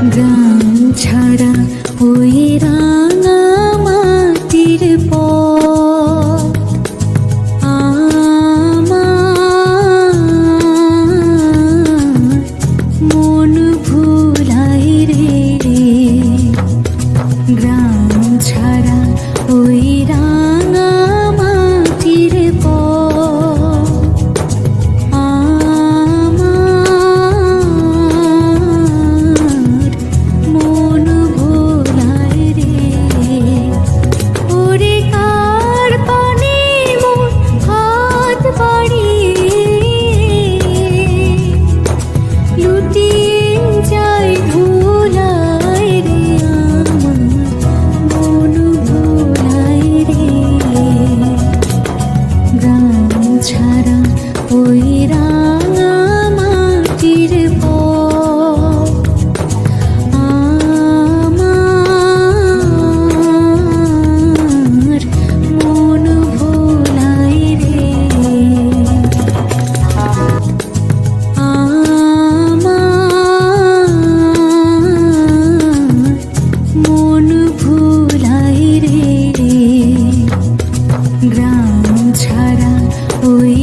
গ্রাম ছাড়া ওই রাঙা মাটির পথ আমার মন ভুলাই রে। গ্রাম ছাড়া ওই রাঙা মাটির পথ আমার মন ভোলাই রে। ওরে কার পানে মোর হাত বাড়িয়ে লুটিয়ে যায় ভোলাই রে। আমার মন ভোলাই রে। গ্রাম ছাড়া ওই রাঙা মাটির পথ আমার মন ভোলাই রে। আমার মন ভোলাই রে। গ্রাম ছাড়া ওই